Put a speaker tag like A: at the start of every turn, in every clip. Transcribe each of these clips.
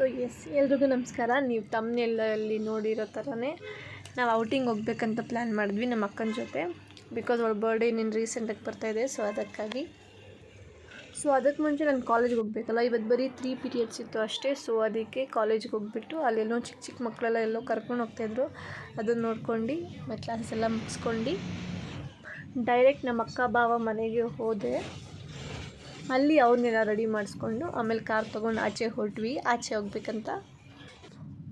A: So ಎಲ್ರಿಗೂ ನಮಸ್ಕಾರ. ನೀವು ತಮ್ಮನೆಲ್ಲಲ್ಲಿ ನೋಡಿರೋ ಥರನೇ ನಾವು ಔಟಿಂಗ್ ಹೋಗ್ಬೇಕಂತ ಪ್ಲ್ಯಾನ್ ಮಾಡಿದ್ವಿ ನಮ್ಮ ಅಕ್ಕನ ಜೊತೆ. ಬಿಕಾಸ್ ಅವಳ ಬರ್ಡೇ ಇನ್ನೇನು ರೀಸೆಂಟಾಗಿ ಬರ್ತಾಯಿದೆ. ಸೊ ಅದಕ್ಕೆ ಮುಂಚೆ ನಾನು ಕಾಲೇಜ್ಗೆ ಹೋಗಬೇಕಲ್ಲ. ಇವತ್ತು ಬರೀ 3 ಪೀರಿಯಡ್ಸ್ ಇತ್ತು ಅಷ್ಟೇ. ಸೊ ಅದಕ್ಕೆ ಕಾಲೇಜ್ಗೆ ಹೋಗ್ಬಿಟ್ಟು ಅಲ್ಲೆಲ್ಲೋ ಚಿಕ್ಕ ಮಕ್ಕಳೆಲ್ಲ ಎಲ್ಲೋ ಕರ್ಕೊಂಡು ಹೋಗ್ತಾಯಿದ್ರು. ಅದನ್ನು ನೋಡ್ಕೊಂಡು ಮತ್ತು ಕ್ಲಾಸಸ್ ಎಲ್ಲ ಮುಗಿಸ್ಕೊಂಡು ಡೈರೆಕ್ಟ್ ನಮ್ಮ ಅಕ್ಕ ಬಾವ ಮನೆಗೆ ಹೋದೆ. ಅಲ್ಲಿ ಅವ್ರನ್ನೆಲ್ಲ ರೆಡಿ ಮಾಡಿಸ್ಕೊಂಡು ಆಮೇಲೆ ಕಾರ್ ತೊಗೊಂಡು ಆಚೆ ಹೋಗಬೇಕಂತ.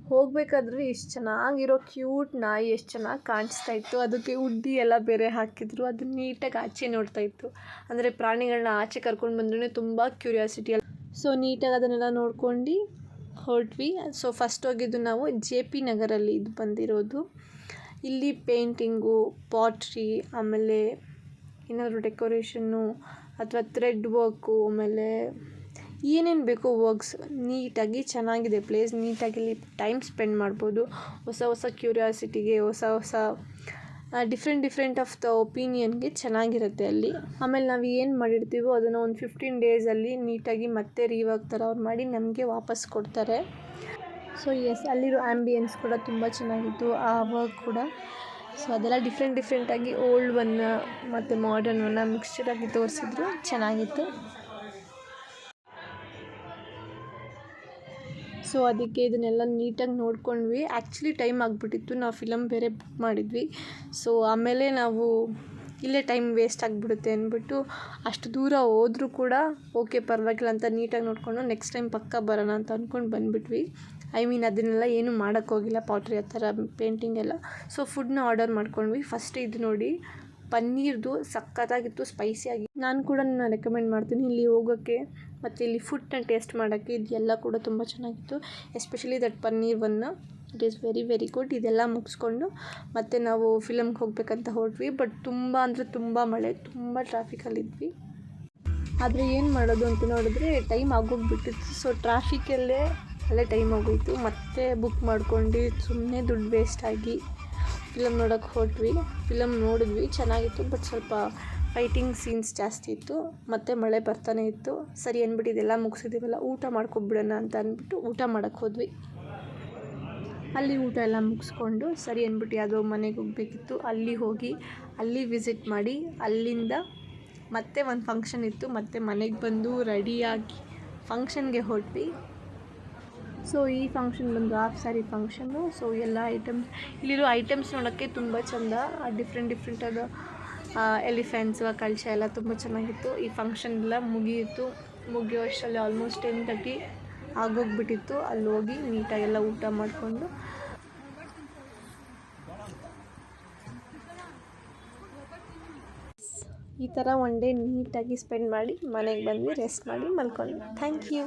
A: ಹೋಗಬೇಕಾದ್ರೆ ಇಷ್ಟು ಚೆನ್ನಾಗಿರೋ ಕ್ಯೂಟ್ ನಾಯಿ ಎಷ್ಟು ಚೆನ್ನಾಗಿ ಕಾಣಿಸ್ತಾ ಇತ್ತು. ಅದಕ್ಕೆ ಉಡ್ಡಿ ಎಲ್ಲ ಬೇರೆ ಹಾಕಿದ್ರು. ಅದು ನೀಟಾಗಿ ಆಚೆ ನೋಡ್ತಾ ಇತ್ತು. ಅಂದರೆ ಪ್ರಾಣಿಗಳನ್ನ ಆಚೆ ಕರ್ಕೊಂಡು ಬಂದ್ರೂ ತುಂಬ ಕ್ಯೂರಿಯಾಸಿಟಿ ಅಲ್ಲ. ಸೊ ನೀಟಾಗಿ ಅದನ್ನೆಲ್ಲ ನೋಡ್ಕೊಂಡು ಹೊರಟ್ವಿ. ಸೊ ಫಸ್ಟ್ ಹೋಗಿದ್ದು ನಾವು JP ನಗರಲ್ಲಿ ಇದು ಬಂದಿರೋದು. ಇಲ್ಲಿ ಪೇಂಟಿಂಗು, ಪಾಟ್ರಿ, ಆಮೇಲೆ ಏನಾದರೂ ಡೆಕೋರೇಷನ್ನು ಅಥವಾ ಥ್ರೆಡ್ ವರ್ಕು, ಆಮೇಲೆ ಏನೇನು ಬೇಕೋ ವರ್ಕ್ಸ್ ನೀಟಾಗಿ ಚೆನ್ನಾಗಿದೆ ಪ್ಲೇಸ್. ನೀಟಾಗಿ ಇಲ್ಲಿ ಟೈಮ್ ಸ್ಪೆಂಡ್ ಮಾಡ್ಬೋದು. ಹೊಸ ಕ್ಯೂರಿಯಾಸಿಟಿಗೆ, ಹೊಸ ಡಿಫ್ರೆಂಟ್ ಆಫ್ ದ ಒಪಿನಿಯನ್ಗೆ ಚೆನ್ನಾಗಿರುತ್ತೆ ಅಲ್ಲಿ. ಆಮೇಲೆ ನಾವು ಏನು ಮಾಡಿರ್ತೀವೋ ಅದನ್ನು ಒಂದು 15 ಡೇಸಲ್ಲಿ ನೀಟಾಗಿ ಮತ್ತೆ ರೀವರ್ಕ್ ಥರ ಅವ್ರು ಮಾಡಿ ನಮಗೆ ವಾಪಸ್ ಕೊಡ್ತಾರೆ. ಸೊ ಅಲ್ಲಿರೋ ಆ್ಯಂಬಿಯನ್ಸ್ ಕೂಡ ತುಂಬ ಚೆನ್ನಾಗಿತ್ತು, ಆ ವರ್ಕ್ ಕೂಡ. ಸೊ ಅದೆಲ್ಲ ಡಿಫ್ರೆಂಟಾಗಿ ಓಲ್ಡ್ ಮತ್ತು ಮಾಡರ್ನ್ ಮಿಕ್ಸ್ಚರ್ ಆಗಿ ತೋರಿಸಿದ್ರು, ಚೆನ್ನಾಗಿತ್ತು. ಸೊ ಅದಕ್ಕೆ ಇದನ್ನೆಲ್ಲ ನೀಟಾಗಿ ನೋಡ್ಕೊಂಡ್ವಿ. ಆ್ಯಕ್ಚುಲಿ ಟೈಮ್ ಆಗಿಬಿಟ್ಟಿತ್ತು, ನಾವು ಫಿಲಮ್ ಬೇರೆ ಬುಕ್ ಮಾಡಿದ್ವಿ. ಸೊ ಆಮೇಲೆ ನಾವು ಇಲ್ಲೇ ಟೈಮ್ ವೇಸ್ಟ್ ಆಗಿಬಿಡುತ್ತೆ ಅಂದ್ಬಿಟ್ಟು ಅಷ್ಟು ದೂರ ಹೋದರೂ ಕೂಡ ಓಕೆ ಪರವಾಗಿಲ್ಲ ಅಂತ ನೀಟಾಗಿ ನೋಡಿಕೊಂಡು ನೆಕ್ಸ್ಟ್ ಟೈಮ್ ಪಕ್ಕ ಬರೋಣ ಅಂತ ಅಂದ್ಕೊಂಡು ಬಂದುಬಿಟ್ವಿ. ಅದನ್ನೆಲ್ಲ ಏನೂ ಮಾಡೋಕ್ಕೋಗಿಲ್ಲ, ಪಾಟ್ರಿ ಆ ಥರ ಪೇಂಟಿಂಗ್ ಎಲ್ಲ. ಸೊ ಫುಡ್ನ ಆರ್ಡರ್ ಮಾಡ್ಕೊಂಡ್ವಿ. ಫಸ್ಟ್ ಇದು ನೋಡಿ, ಪನ್ನೀರ್ದು ಸಖತ್ತಾಗಿತ್ತು, ಸ್ಪೈಸಿಯಾಗಿ. ನಾನು ಕೂಡ ರೆಕಮೆಂಡ್ ಮಾಡ್ತೀನಿ ಇಲ್ಲಿ ಹೋಗೋಕ್ಕೆ ಮತ್ತು ಇಲ್ಲಿ ಫುಡ್ನ ಟೇಸ್ಟ್ ಮಾಡೋಕ್ಕೆ. ಇದೆಲ್ಲ ಕೂಡ ತುಂಬ ಚೆನ್ನಾಗಿತ್ತು, especially that paneer it is very good. ಇದೆಲ್ಲ ಮುಗಿಸ್ಕೊಂಡು ಮತ್ತು ನಾವು ಫಿಲಮ್ಗೆ ಹೋಗ್ಬೇಕಂತ ಹೊರಟ್ವಿ. ಬಟ್ ತುಂಬ ಮಳೆ, ತುಂಬ ಟ್ರಾಫಿಕಲ್ಲಿದ್ವಿ. ಆದರೆ ಏನು ಮಾಡೋದು ಅಂತ ನೋಡಿದ್ರೆ ಟೈಮ್ ಆಗೋಗ್ಬಿಟ್ಟಿತ್ತು. ಸೊ ಅಲ್ಲೇ ಟೈಮ್ ಆಗೋಯಿತು. ಮತ್ತೆ ಬುಕ್ ಮಾಡ್ಕೊಂಡು ಸುಮ್ಮನೆ ದುಡ್ಡು ವೇಸ್ಟ್ ಆಗಿ ಫಿಲಮ್ ನೋಡೋಕ್ಕೆ ಹೊರಟ್ವಿ. ಫಿಲಮ್ ನೋಡಿದ್ವಿ, ಚೆನ್ನಾಗಿತ್ತು. ಬಟ್ ಸ್ವಲ್ಪ ಫೈಟಿಂಗ್ ಸೀನ್ಸ್ ಜಾಸ್ತಿ ಇತ್ತು, ಮತ್ತು ಮಳೆ ಬರ್ತಾನೆ ಇತ್ತು. ಸರಿ ಅಂದ್ಬಿಟ್ಟು ಇದೆಲ್ಲ ಮುಗಿಸಿದ್ದೀವಲ್ಲ, ಊಟ ಮಾಡ್ಕೊಬಿಡೋಣ ಅಂತ ಅಂದ್ಬಿಟ್ಟು ಊಟ ಮಾಡೋಕ್ಕೆ ಹೋದ್ವಿ. ಅಲ್ಲಿ ಊಟ ಎಲ್ಲ ಮುಗಿಸ್ಕೊಂಡು ಸರಿ ಅಂದ್ಬಿಟ್ಟು ಯಾವುದೋ ಮನೆಗೆ ಹೋಗಬೇಕಿತ್ತು. ಅಲ್ಲಿ ವಿಸಿಟ್ ಮಾಡಿ ಅಲ್ಲಿಂದ ಮತ್ತೆ ಒಂದು ಫಂಕ್ಷನ್ ಇತ್ತು. ಮತ್ತು ಮನೆಗೆ ಬಂದು ರೆಡಿಯಾಗಿ ಫಂಕ್ಷನ್ಗೆ ಹೊರಟ್ವಿ. ಸೊ ಈ ಫಂಕ್ಷನ್ ಬಂದು ಹಾಫ್ ಸ್ಯಾರಿ ಫಂಕ್ಷನ್ನು. ಸೊ ಎಲ್ಲ ಇಲ್ಲಿರೋ ಐಟಮ್ಸ್ ನೋಡೋಕ್ಕೆ ತುಂಬ ಚೆಂದ. ಡಿಫ್ರೆಂಟಾದ ಎಲಿಫೆಂಟ್ಸ್, ಕಳಶ ಎಲ್ಲ ತುಂಬ ಚೆನ್ನಾಗಿತ್ತು. ಈ ಫಂಕ್ಷನ್ ಎಲ್ಲ ಮುಗಿಯೋ ಅಷ್ಟರಲ್ಲಿ ಆಲ್ಮೋಸ್ಟ್ 10:30 ಆಗೋಗ್ಬಿಟ್ಟಿತ್ತು. ಅಲ್ಲಿ ಹೋಗಿ ನೀಟಾಗೆಲ್ಲ ಊಟ ಮಾಡಿಕೊಂಡು ಈ ಥರ ಒನ್ ಡೇ ನೀಟಾಗಿ ಸ್ಪೆಂಡ್ ಮಾಡಿ ಮನೆಗೆ ಬಂದ್ವಿ, ರೆಸ್ಟ್ ಮಾಡಿ ಮಲ್ಕೊಂಡ್ವಿ. Thank you.